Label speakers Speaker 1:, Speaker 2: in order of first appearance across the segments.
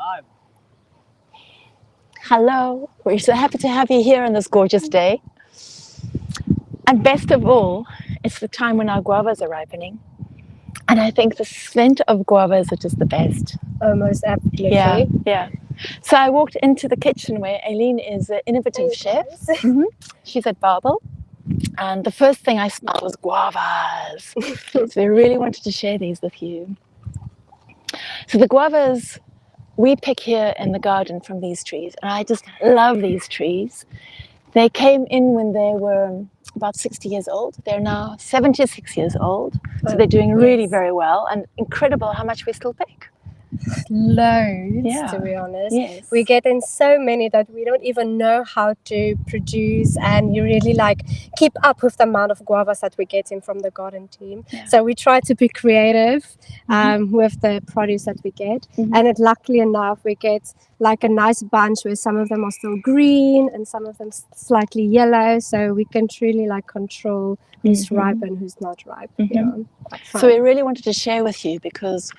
Speaker 1: Live.
Speaker 2: Hello, we're so happy to have you here on this gorgeous day. And best of all, it's the time when our guavas are ripening. And I think the scent of guavas are just the best.
Speaker 3: Almost absolutely.
Speaker 2: Yeah. So I walked into the kitchen where Ailene is an innovative chef. She's at Babel. And the first thing I smelled was guavas. So we really wanted to share these with you. So the guavas we pick here in the garden from these trees, and I just love these trees. They came in when they were about 60 years old. They're now 76 years old, so they're doing really very well, and incredible how much we still pick.
Speaker 3: Loads, to be honest.
Speaker 2: Yes.
Speaker 3: We get in so many that we don't even know how to produce, and you really like keep up with the amount of guavas that we get in from the garden team. So we try to be creative with the produce that we get, and luckily enough we get like a nice bunch where some of them are still green and some of them slightly yellow, so we can truly like control who's ripe and who's not ripe.
Speaker 2: So we really wanted to share with you because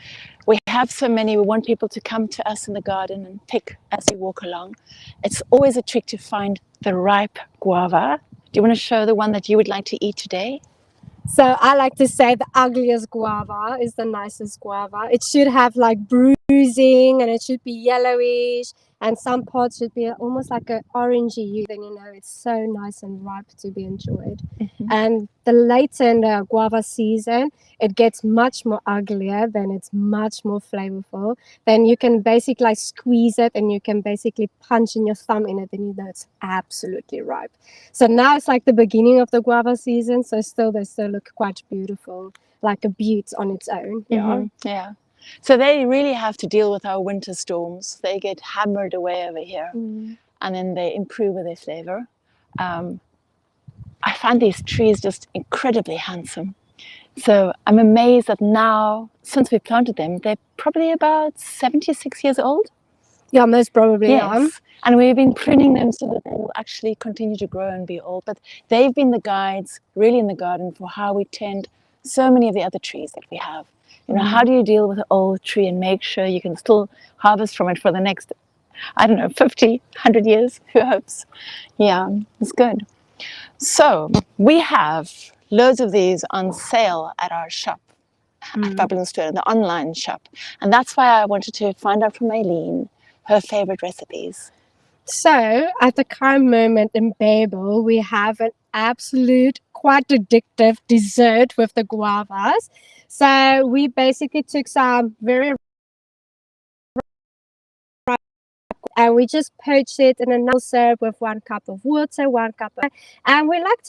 Speaker 2: we have so many. We want people to come to us in the garden and pick as you walk along. It's always a trick to find the ripe guava. Do you want to show the one that you would like to eat today?
Speaker 3: So I like to say the ugliest guava is the nicest guava. It should have like bruising and it should be yellowish, and some parts should be almost like an orangey hue. Then you know it's so nice and ripe to be enjoyed. And the later in the guava season, it gets much more uglier, then it's much more flavorful. Then you can basically like squeeze it and you can basically punch in your thumb in it and you know it's absolutely ripe. So now it's like the beginning of the guava season, so they still look quite beautiful, like a beaut on its own.
Speaker 2: Yeah. So they really have to deal with our winter storms. They get hammered away over here and then they improve with their flavor. I find these trees just incredibly handsome. So I'm amazed that now, since we planted them, they're probably about 76 years old.
Speaker 3: Yeah, most probably.
Speaker 2: Yes. And we've been pruning them so that they will actually continue to grow and be old. But they've been the guides really in the garden for how we tend so many of the other trees that we have. You know, how do you deal with an old tree and make sure you can still harvest from it for the next, I don't know, 50, 100 years? Who hopes? Yeah, it's good. So we have loads of these on sale at our shop at Babylonstoren, the online shop. And that's why I wanted to find out from Ailene her favorite recipes.
Speaker 3: So at the current moment in Babel, we have an absolute quite addictive dessert with the guavas. So we basically took some very and we just poached it in a noodle syrup with 1 cup of water, 1 cup of, and we like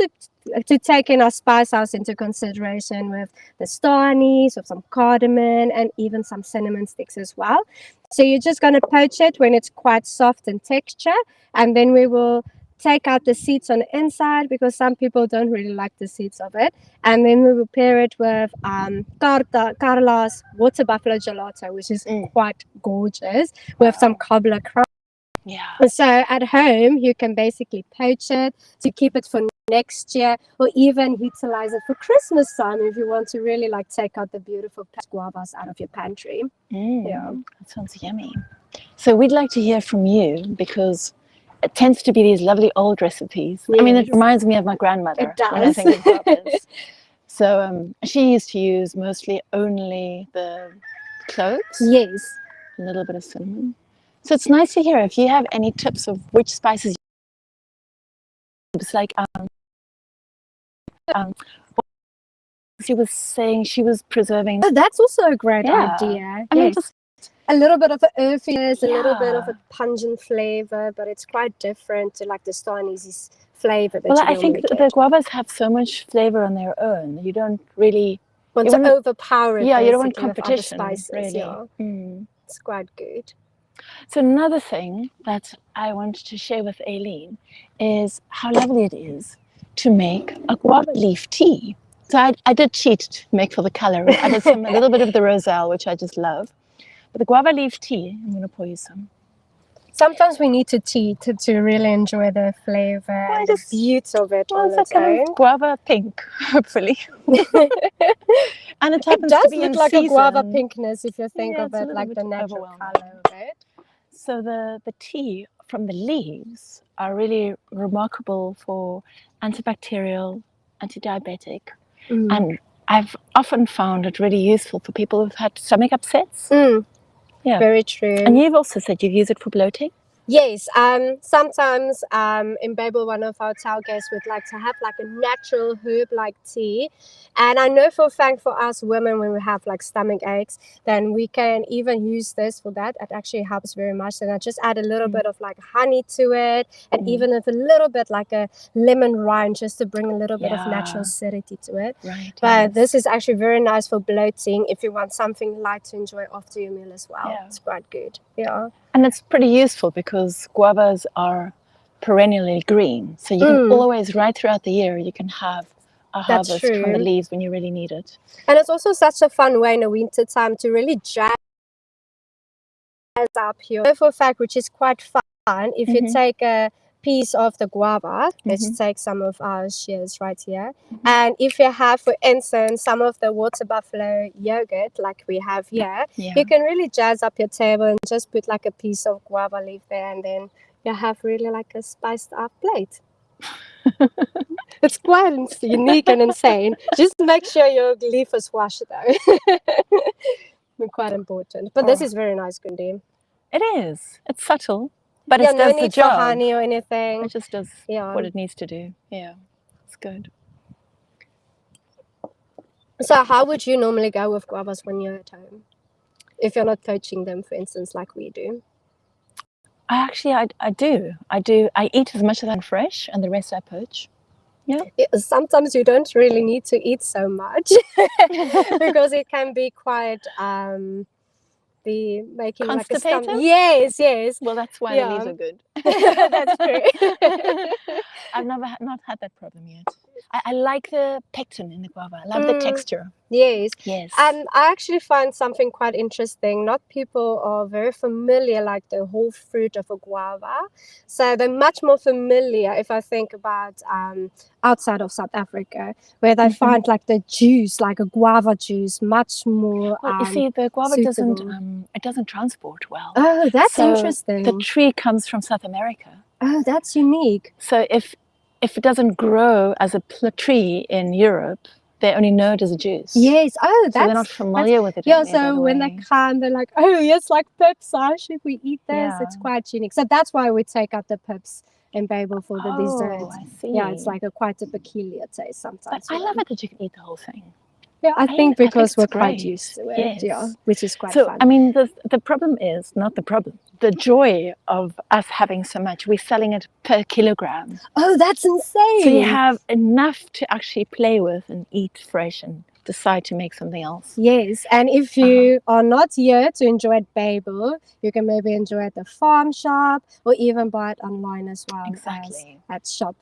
Speaker 3: to take in our spice house into consideration with the star anise, with some cardamom and even some cinnamon sticks as well. So you're just going to poach it when it's quite soft in texture, and then we will take out the seeds on the inside because some people don't really like the seeds of it, and then we will pair it with Carla's water buffalo gelato, which is quite gorgeous, with some cobbler crumb. So at home you can basically poach it to keep it for next year, or even utilize it for Christmas time if you want to really like take out the beautiful guavas out of your pantry.
Speaker 2: That sounds yummy. So we'd like to hear from you because it tends to be these lovely old recipes. I mean, it reminds me of my grandmother.
Speaker 3: It does.
Speaker 2: When I think of guavas. So she used to use mostly only the cloves.
Speaker 3: Yes.
Speaker 2: A little bit of cinnamon. So it's nice to hear if you have any tips of which spices. It's like she was saying she was preserving.
Speaker 3: Oh, that's also a great idea.
Speaker 2: I mean, just
Speaker 3: a little bit of an earthiness, a little bit of a pungent flavor, but it's quite different to like the star anise flavor. That
Speaker 2: I think the guavas have so much flavor on their own. You don't really
Speaker 3: want to overpower it.
Speaker 2: Yeah, you don't want competition.
Speaker 3: Spices,
Speaker 2: really.
Speaker 3: It's quite good.
Speaker 2: So another thing that I wanted to share with Ailene is how lovely it is to make a guava leaf tea. So I did cheat to make for the color. I did a little bit of the roselle, which I just love. But the guava leaf tea, I'm going to pour you some.
Speaker 3: Sometimes we need tea to really enjoy the flavor and the beauty of it.
Speaker 2: Well, it's like kind of guava pink, hopefully. And it happens
Speaker 3: does
Speaker 2: to be
Speaker 3: look
Speaker 2: in
Speaker 3: like
Speaker 2: season.
Speaker 3: a guava pinkness if you think of it
Speaker 2: it's
Speaker 3: like the natural
Speaker 2: overwhelming.
Speaker 3: color of it.
Speaker 2: So the tea from the leaves are really remarkable for antibacterial, anti-diabetic, and I've often found it really useful for people who've had stomach upsets. Yeah.
Speaker 3: Very true.
Speaker 2: And you've also said you use it for bloating?
Speaker 3: Yes, sometimes in Babel, one of our hotel guests would like to have like a natural herb-like tea. And I know for a fact for us women, when we have like stomach aches, then we can even use this for that. It actually helps very much. And I just add a little bit of like honey to it, and even with a little bit like a lemon rind, just to bring a little bit of natural acidity to it.
Speaker 2: Right.
Speaker 3: But this is actually very nice for bloating if you want something light to enjoy after your meal as well.
Speaker 2: Yeah.
Speaker 3: It's quite good. Yeah.
Speaker 2: And it's pretty useful because guavas are perennially green. So you can always, right throughout the year, you can have a harvest from the leaves when you really need it.
Speaker 3: And it's also such a fun way in the winter time to really jazz up here. For a fact, which is quite fun, if you take a piece of the guava, let's take some of our shears right here, and if you have, for instance, some of the water buffalo yogurt like we have here, you can really jazz up your table and just put like a piece of guava leaf there, and then you have really like a spiced up plate. It's quite unique and insane. Just make sure your leaf is washed though. Quite important. But this is very nice, Gundi.
Speaker 2: It is. It's subtle, but it
Speaker 3: no
Speaker 2: does
Speaker 3: need
Speaker 2: the job.
Speaker 3: for honey or anything.
Speaker 2: It just does what it needs to do. Yeah, it's good.
Speaker 3: So how would you normally go with guavas when you're at home? If you're not poaching them, for instance, like we do?
Speaker 2: I do. I eat as much as I'm fresh, and the rest I poach. Yeah.
Speaker 3: Sometimes you don't really need to eat so much because it can be quite making like a stomach. Yes.
Speaker 2: Well, that's why the leaves are good.
Speaker 3: That's true.
Speaker 2: I've not had that problem yet. I like the pectin in the guava. I love the texture.
Speaker 3: Yes.
Speaker 2: And
Speaker 3: I actually find something quite interesting. Not people are very familiar like the whole fruit of a guava. So they're much more familiar if I think about outside of South Africa, where they find like the juice, like a guava juice, much more
Speaker 2: well, you see, the guava
Speaker 3: suitable.
Speaker 2: doesn't transport well.
Speaker 3: Oh, that's
Speaker 2: so
Speaker 3: interesting.
Speaker 2: The tree comes from South America.
Speaker 3: Oh, that's unique.
Speaker 2: So if it doesn't grow as a tree in Europe, they only know it as a juice.
Speaker 3: Yes. Oh,
Speaker 2: so they're not familiar with it.
Speaker 3: Yeah. So when they come, they're like, "Oh, yes, like pips. Should we eat this?" Yeah. It's quite unique. So that's why we take out the pips in Babel for the dessert.
Speaker 2: I see.
Speaker 3: Yeah, it's like quite a peculiar taste sometimes.
Speaker 2: But I love it that you can eat the whole thing.
Speaker 3: Yeah, I think because we're quite used to it.
Speaker 2: Yes.
Speaker 3: Yeah, which is quite
Speaker 2: fun.
Speaker 3: So,
Speaker 2: I mean, the problem is not the problem. The joy of us having so much. We're selling it per kilogram.
Speaker 3: Oh, that's insane.
Speaker 2: So you have enough to actually play with and eat fresh and decide to make something else.
Speaker 3: Yes, and if you are not here to enjoy it Babel, you can maybe enjoy it at the farm shop or even buy it online as well.
Speaker 2: Exactly.
Speaker 3: At shop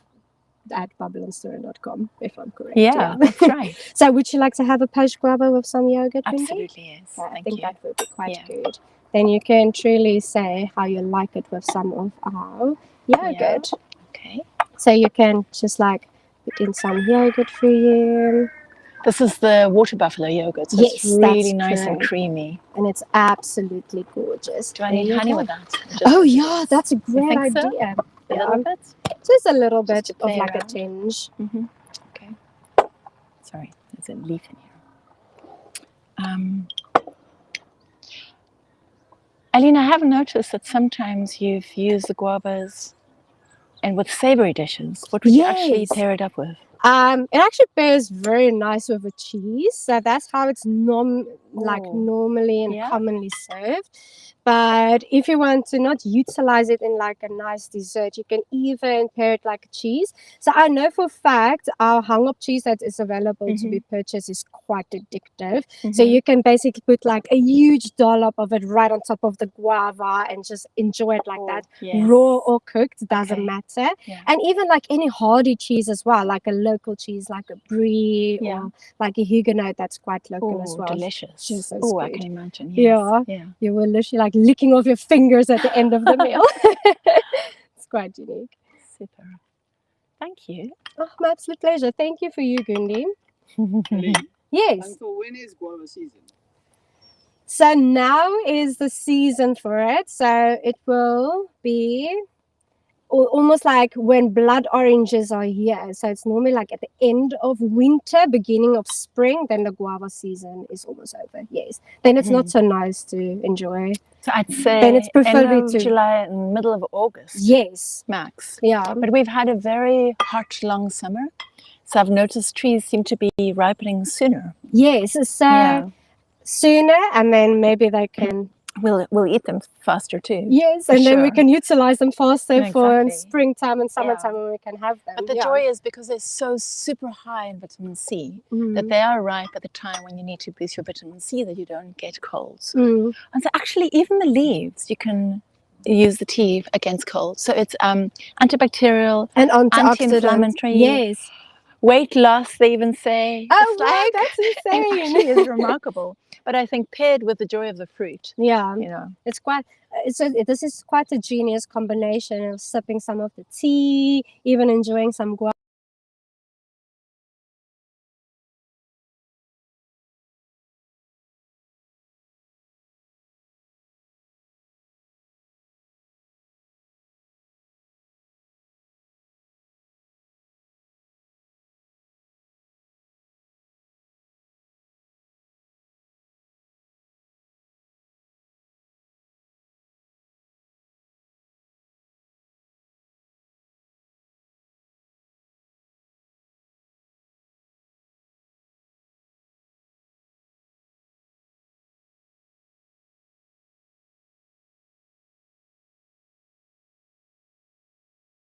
Speaker 3: at Babylonstoren.com, if I'm correct.
Speaker 2: Yeah, that's right.
Speaker 3: So would you like to have a poached guava with some yogurt?
Speaker 2: Absolutely, yes.
Speaker 3: I think that would be quite good. Then you can truly say how you like it with some of our yogurt.
Speaker 2: Okay.
Speaker 3: So you can just like put in some yogurt for you.
Speaker 2: This is the water buffalo yogurt, so it's really nice and creamy.
Speaker 3: And it's absolutely gorgeous.
Speaker 2: Do I need honey with that?
Speaker 3: Oh yeah, that's a great idea.
Speaker 2: A little bit?
Speaker 3: Just a little bit of like a tinge.
Speaker 2: Okay. Sorry, there's a leaf in here. Ailene, I have noticed that sometimes you've used the guavas and with savory dishes. What would you actually pair it up with?
Speaker 3: It actually pairs very nice with a cheese. So that's how it's normally and commonly served. But if you want to not utilize it in like a nice dessert, you can even pair it like a cheese. So I know for a fact our hung up cheese that is available to be purchased is quite addictive. So you can basically put like a huge dollop of it right on top of the guava and just enjoy it like that. Raw or cooked, doesn't matter. And even like any hardy cheese as well, like a local cheese, like a brie or like a Huguenot that's quite local as well.
Speaker 2: Delicious. Oh, I can imagine.
Speaker 3: Yeah. You will literally like licking off your fingers at the end of the meal. It's quite unique.
Speaker 2: Super. Thank you.
Speaker 3: Oh, my absolute pleasure. Thank you for you, Gundi.
Speaker 1: Ailene,
Speaker 3: Yes.
Speaker 1: and so when is guava season?
Speaker 3: So now is the season for it. So it will be almost like when blood oranges are here. So it's normally like at the end of winter, beginning of spring, then the guava season is almost over. Yes. Then it's not so nice to enjoy.
Speaker 2: So I'd say
Speaker 3: Then it's preferably
Speaker 2: end of July and middle of August.
Speaker 3: Yes.
Speaker 2: Max.
Speaker 3: Yeah.
Speaker 2: But we've had a very hot, long summer. So I've noticed trees seem to be ripening sooner.
Speaker 3: Yes. So sooner, and then maybe they can...
Speaker 2: We'll eat them faster too.
Speaker 3: Yes, and then we can utilize them faster for springtime and summertime when we can have them.
Speaker 2: But the joy is because they're so super high in vitamin C that they are ripe at the time when you need to boost your vitamin C that you don't get colds. And so actually even the leaves, you can use the tea against colds. So it's antibacterial
Speaker 3: and
Speaker 2: anti-inflammatory.
Speaker 3: Yes.
Speaker 2: Weight loss, they even say.
Speaker 3: Oh, wow, that's insane.
Speaker 2: It actually is remarkable. But I think paired with the joy of the fruit.
Speaker 3: Yeah.
Speaker 2: You know.
Speaker 3: It's quite, this is quite a genius combination of sipping some of the tea, even enjoying some guava.